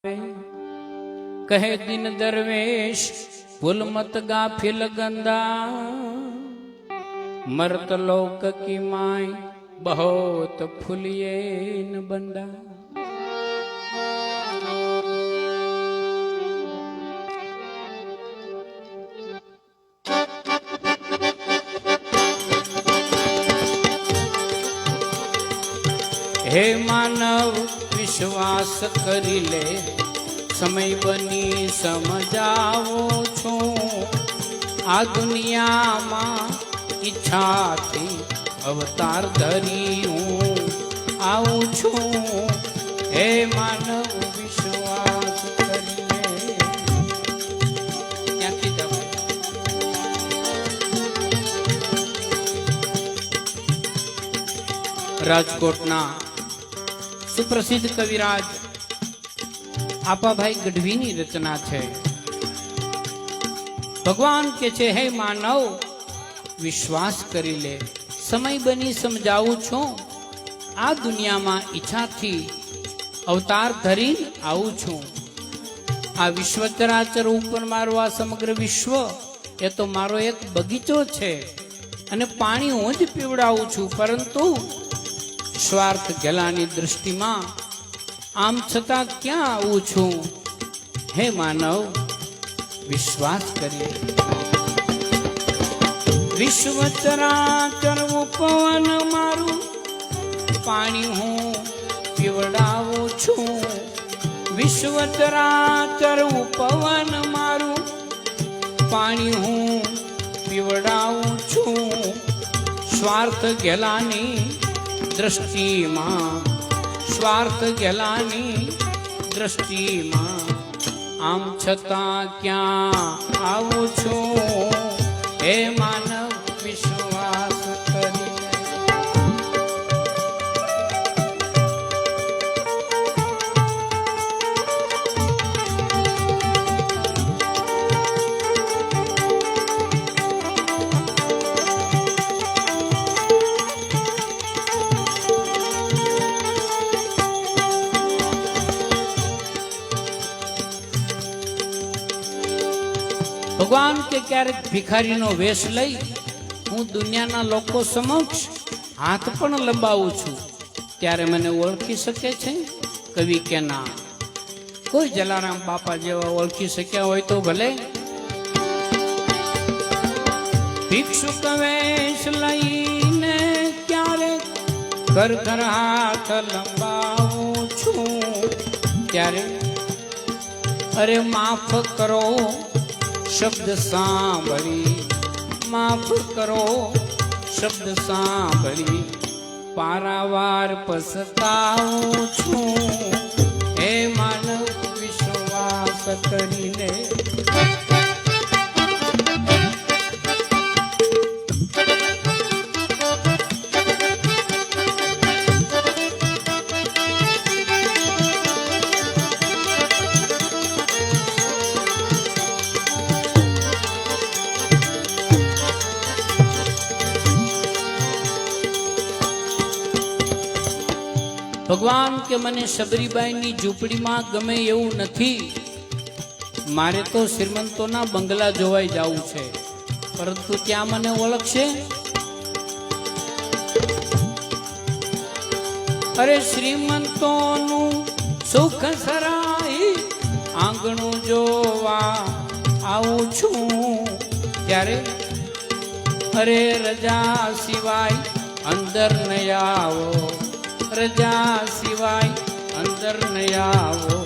कहे दिन दरवेश पुल मत गाफिल गंदा, मरत लोक की माई बहुत फुलिए न बंदा। हे मानव विश्वास करी ले, समय बनी समझावो छू। आ दुनिया में इच्छा थी अवतार धरी हूँ आऊँ छू। हे मानव विश्वास करी ले। राजकोटना सुप्रसिद्ध कविराज आपाभाई गढ़वीनी रचना है। भगवान के छे हे मानव विश्वास करी ले, समय बनी समझाऊ छू। आ दुनिया में इच्छा थी अवतार धरी आऊ छू। आ विश्व चराचर ऊपर मारो आ समग्र विश्व ये तो मारो एक बगीचो छे अने पाणी हूँ ज पीवड़ाऊ छू। परंतु स्वार्थ गलानी दृष्टि में आम छता क्या आऊँ छू। हे मानव विश्वास करिए। विश्व चराचर पवन मारू, पानी हूँ पीवड़ाऊ छू। विश्व चराचर पवन मारू, पानी हूँ पीवड़ाऊ छू। स्वार्थ गलानी दृष्टि मां, स्वार्थ गलानी दृष्टि मां आम छता क्या आऊँ छू। हे मानव विश्वास करी। भगवान के क्यारेक भिखारी नो वेश लई हूँ दुनियाना लोको समक्ष हाथ पण लंबावू छू, त्यारे मने ओळखी सके छे कवि के ना। कोई जलाराम बापा जेवा ओळखी सक्या होय तो भले। भिक्षुक वेश लईने क्यारेक घर घर हाथ लंबावू छू, त्यारे अरे माफ करो शब्द सांभळी, माफ करो शब्द सांभळी पारावार पछताऊं छू। हे मानव विश्वास करी ले। भगवान के मने सबरीबाई नी झूपड़ी में गमे एवं नथी। मारे तो श्रीमंतो ना बंगला जोवाई जावू छे, परंतु त्या मने ओळखशे। अरे श्रीमंतो नु सुख सराई आंगणू जोवा आऊँ छू, त्यारे अरे रजा सिवाय अंदर न आवो, रजा सिवाय अंदर न आवो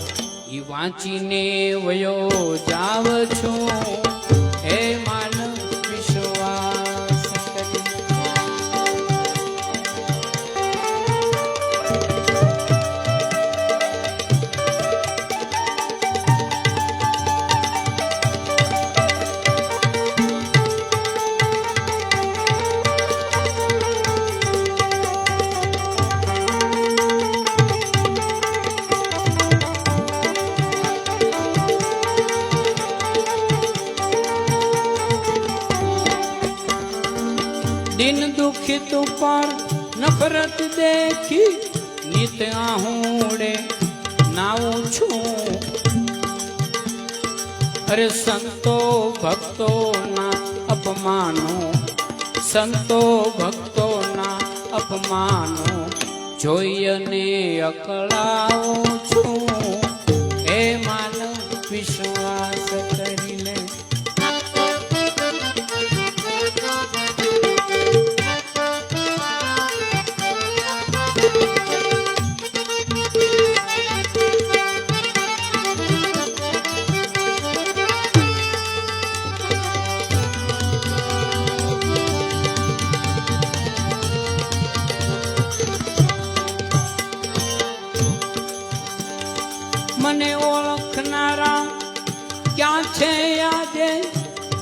ई वांचीने वयो जाव छो। हे मानव विश्वास करी। दिन दुखित पर नफरत देखी नित आहूड़े નાવું છું. અરે સંતો ભક્તોના અપમાનો, સંતો ભક્તોના અપમાનો જોઈ અને અકળાવું છું. હે માનવ વિશ્વાસ કરીને મને ઓળખનારા ક્યાં છે આજે?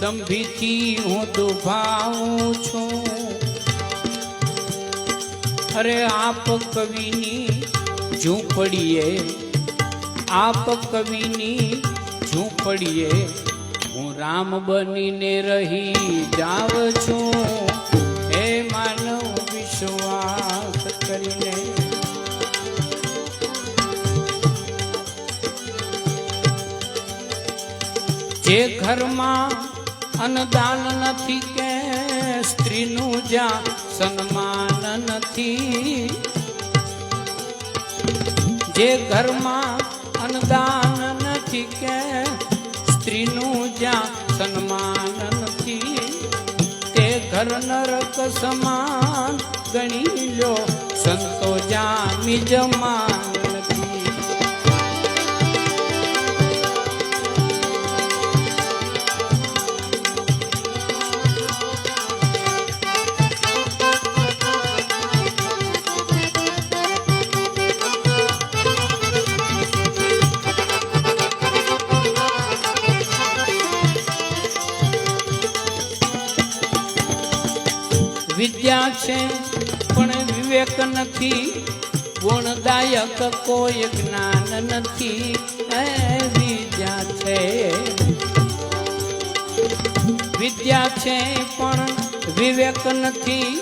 દંભીથી હું દુભાવું છું. અરે આપ કવિની ઝૂંપડીએ, આપ કવિની ઝૂંપડીએ હું રામ બનીને રહી જાવ છું. હે માનવ વિશ્વાસ કરીને જે ઘરમાં અન્નદાન નથી કે સ્ત્રીનું જ્યાં સન્માન નથી, જે ઘરમાં અન્નદાન નથી કે સ્ત્રીનું જ્યાં સન્માન નથી, તે ઘર નરક સમાન ગણી લો. સંતો જ્યાં મિજમાન નથી. વિદ્યા છે પણ વિવેક નથી, ગુણદાયક કોઈ જ્ઞાન નથી. વિદ્યા છે, વિદ્યા છે પણ વિવેક નથી,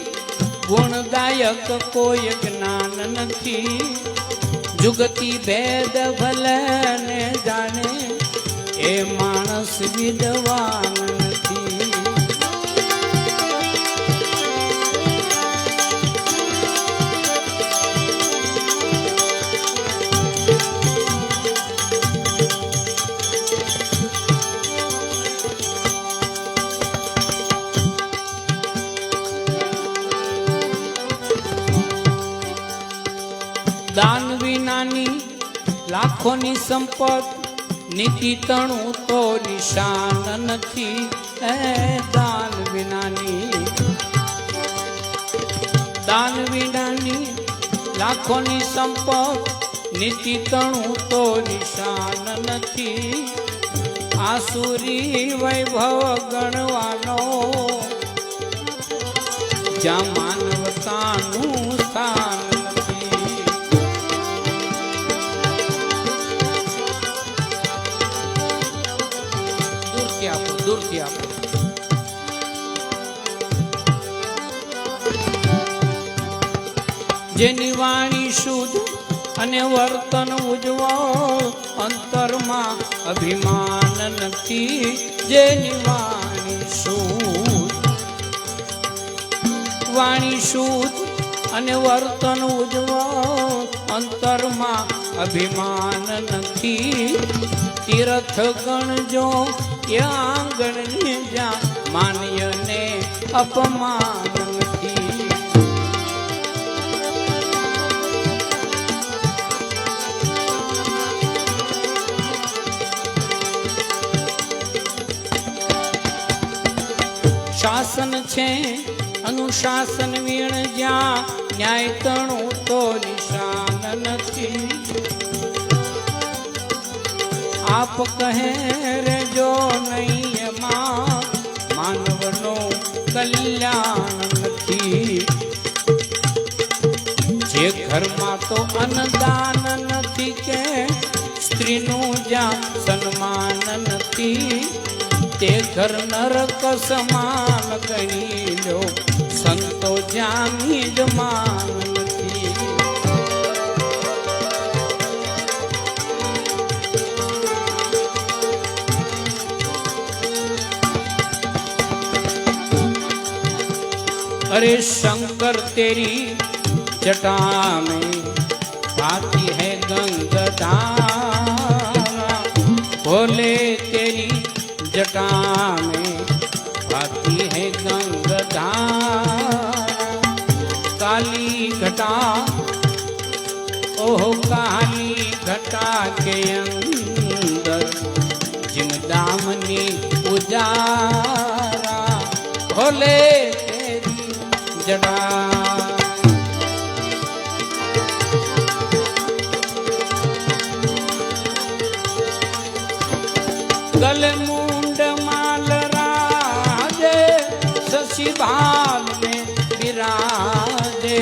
ગુણદાયક કોઈ જ્ઞાન નથી. જુગતી ભેદ ભલે ને જાણે, એ માણસ વિદ્વાન નથી. દાન વિનાની લાખોની સંપત, નીતિ તણું તો નિશાન નથી. દાન વિનાની, દાન વિનાની લાખોની સંપત, નીતિ તણું તો નિશાન નથી. આસુરી વૈભવ ગણવાનો, જ્યાં માનવતાનું સ્થાન નથી. દૂરથી આપો. જેની વાણી શુદ્ધ અને વર્તન ઉજ્જવળ, અંતરમાં અભિમાન નથી. જેની વાણી શુદ્ધ, વાણી શુદ્ધ અને વર્તન ઉજ્જવળ, અંતરમાં અભિમાન નથી. તીર્થ ગણજો એ આંગણને જ્યાં માન્યને અપમાન નથી. શાસન છે અનુશાસન વીણ, જ્યાં ન્યાય તણું તો નિશાન નથી. આપ કહે રે જો નહીં એમાં માનવનો કલ્યાણ નથી. જે ઘરમાં તો અન્નદાન નથી કે સ્ત્રીનું જ્યાં સન્માન નથી, તે ઘર નરક સમાન ગણી લો. સંતો જ્યાં મિજમાન નથી. अरे शंकर तेरी जटा में भाती है गंगाधारा, भोले तेरी जटा में भाती है गंगाधारा। काली घटा ओह काली घटा के अंदर जिन दामनी उजारा, भोले तेरी जटा। गल मुंड माल राजे, शशि भाल में विराजे,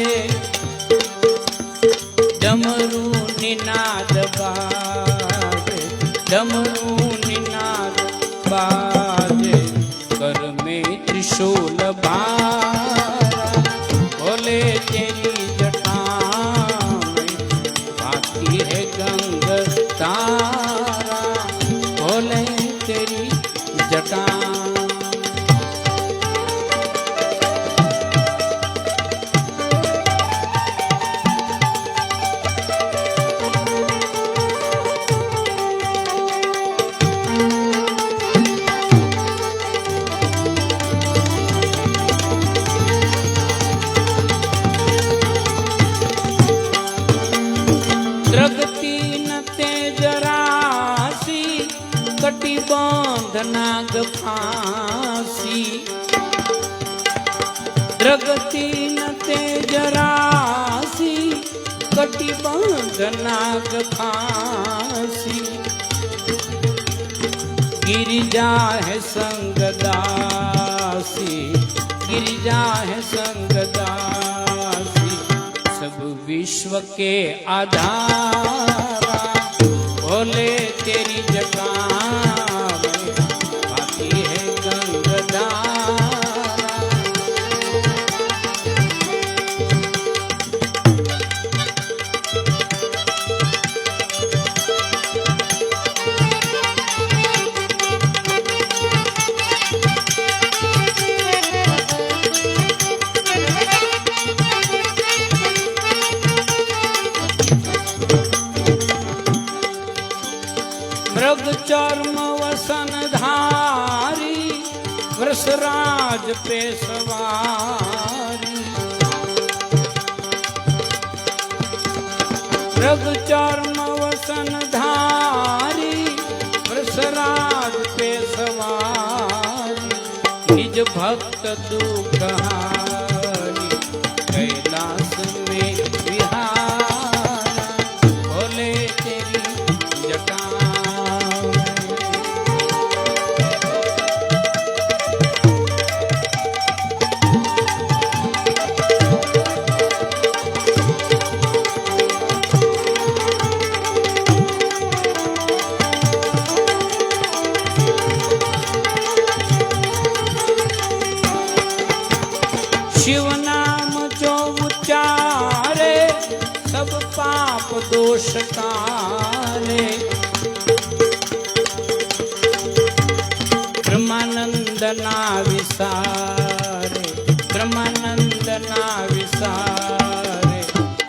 डमरू निनाद बाजे, डमरू निनाद बाजे, कर में त्रिशूल भारा, भोले तेरी जटा में भाती है गंगाधारा, भोले तेरी जटा। कटी बांध नाग फांसी, द्रगति न तेज राशि, कटी बांध नाग फांसी, गिरिजा है संगदासी, गिरिजा है संगदासी, सब विश्व के आधारा, भोले तेरी जटा में भाती है गंगाधारा। मृग चर्म वसन धारी, वृषराज पे सवारी, मृग चर्म वसन धारी, वृषराज पे सवारी, निज भक्त दुख हारी, कैलाश में विहारा, भोले तेरी जटा। शिव नाम जो उच्चारे, सब पाप दोष तारे, ब्रह्मानंद ना विसारे, ब्रह्मानंद ना विसारे,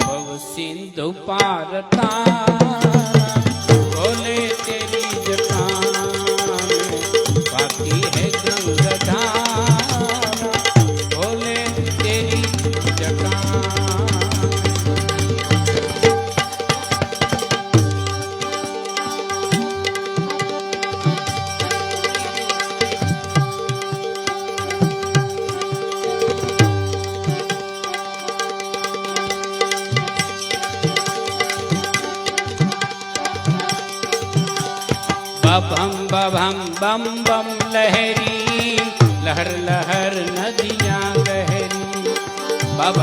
भव सिंधु पार तारा, भोले तेरी जटा में बाकी है गंगाधारा, भोले तेरी जटा। बम बम बम बम लहरी, लहर लहर नदियाँ गहरी, बम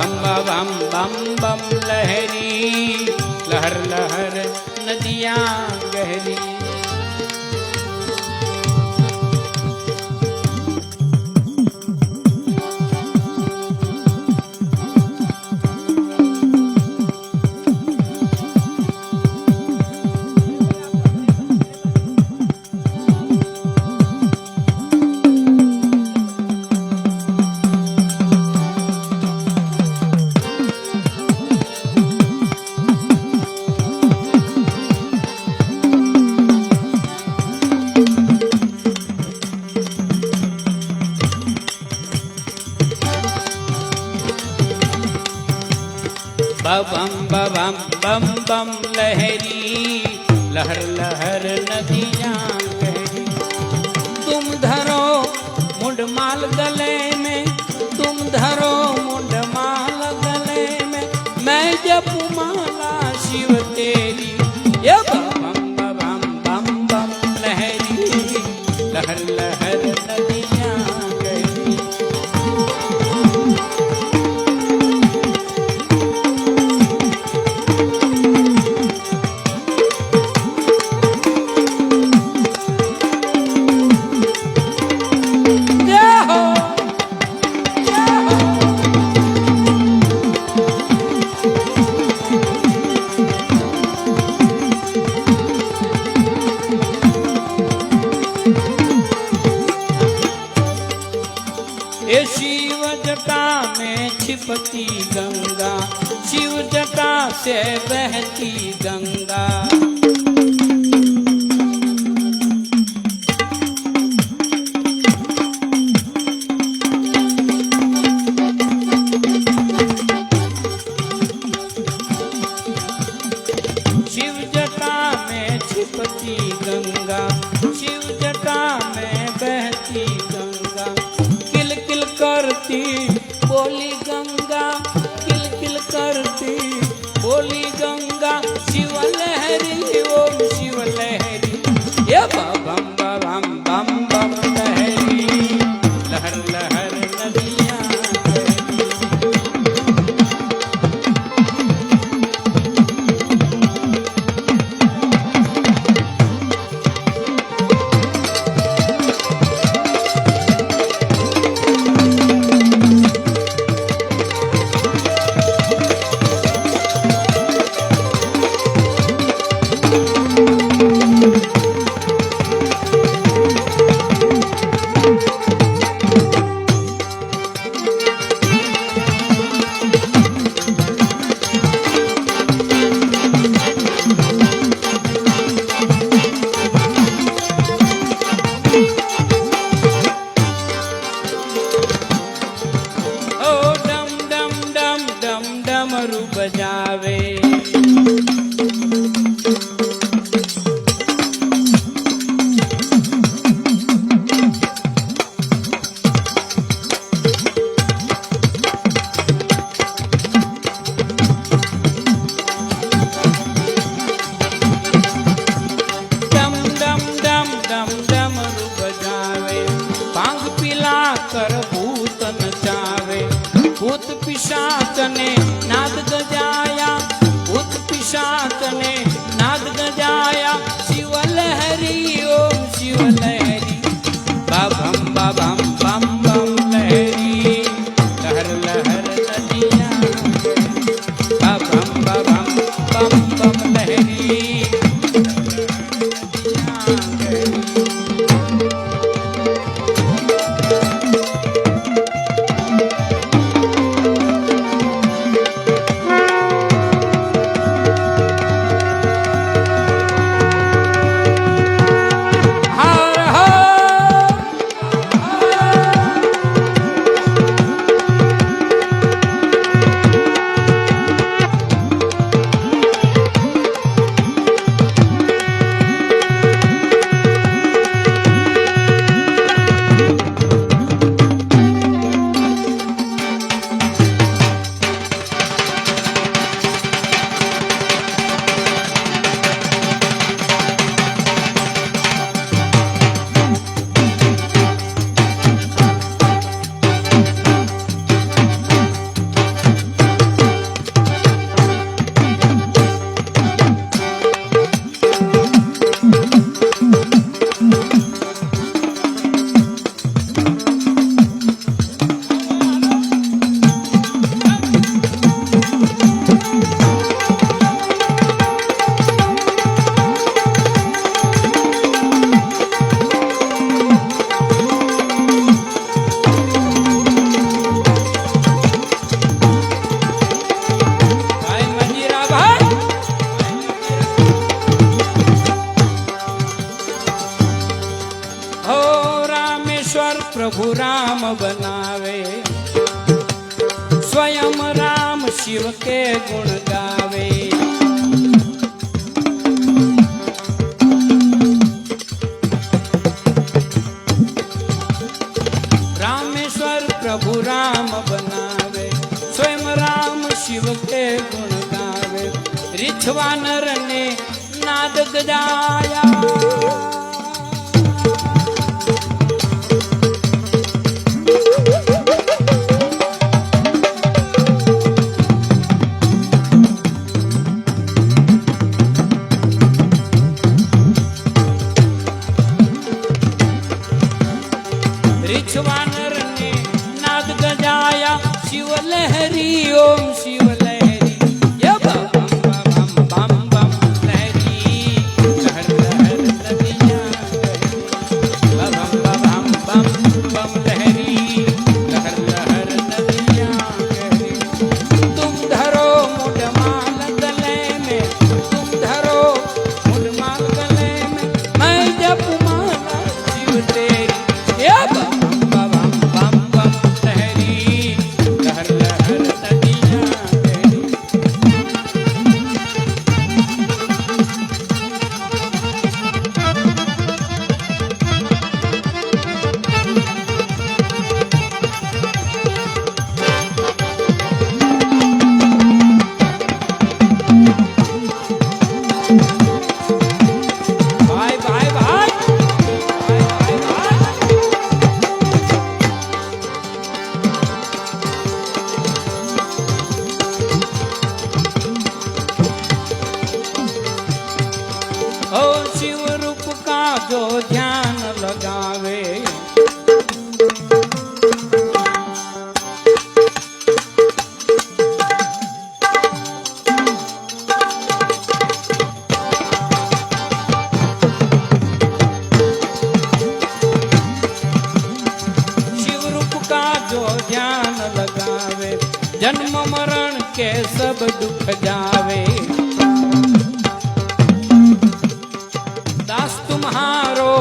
बम बम बम लहरी, लहर लहर नदियाँ गहरी। बम बम बम बम लहरी, लहर लहर नदियाँ गहरी। तुम धरो मुंडमाल गले में, तुम धरो मुंडमाल गले में, मैं जपू माला शिव तेरी। ये बम बम बम बम लहरी, लहर लहर नदियाँ गहरी। ये शिव जटा में छिपती गंगा, शिव जटा से बहती गंगा। शिव जटा में छिपती गंगा, शिव जटा में बहती गंगा। किल किल करती बोली गंगा, किल किल करती बोली गंगा। शिव लहरी ओम शिव लहरी, ये बम बम बम बम लहरी, लहर लहर नदियाँ गहरी। डमरू बजावे, डम डम डम डम डमरू बजावे। भांग पिला कर भूत नचावे, भूत पिशाच ने नाद गजाया, भूत पिशाच ने नाद गजाया। शिव लहरी ओम शिव लहरी, बम बम बम बम लहरी, लहर लहर नदियाँ गहरी। बम बम बम बम लहरी, नदियाँ गहरी। प्रभु राम बनावे, स्वयं राम शिव के गुण रिछवानर ने नाद गजाया। रिछवानर ने नाद गजाया, शिव लहरी ओम शिव लहरी, ये बम बम बम बम लहरी, लहर लहर नदियाँ बम बम बम बम लहरी, लहर लहर नदियाँ गहरी। तुम धरो मुंडमाल गले में, तुम धरो मुंडमाल गले में, मैं जपमाला शिव तेरी, ये बम बम बम बम लहरी, लहर लहर नदियाँ गहरी। भाई भाई भाई भाई भाई ओ शिव रूप का जो ध्यान लगावे, शिव रूप का जो ध्यान लगावे, जन्म मरण के सब दुख जावे। दास तुम्हारो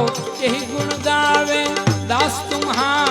यही गुण गावे, दास तुम्हारो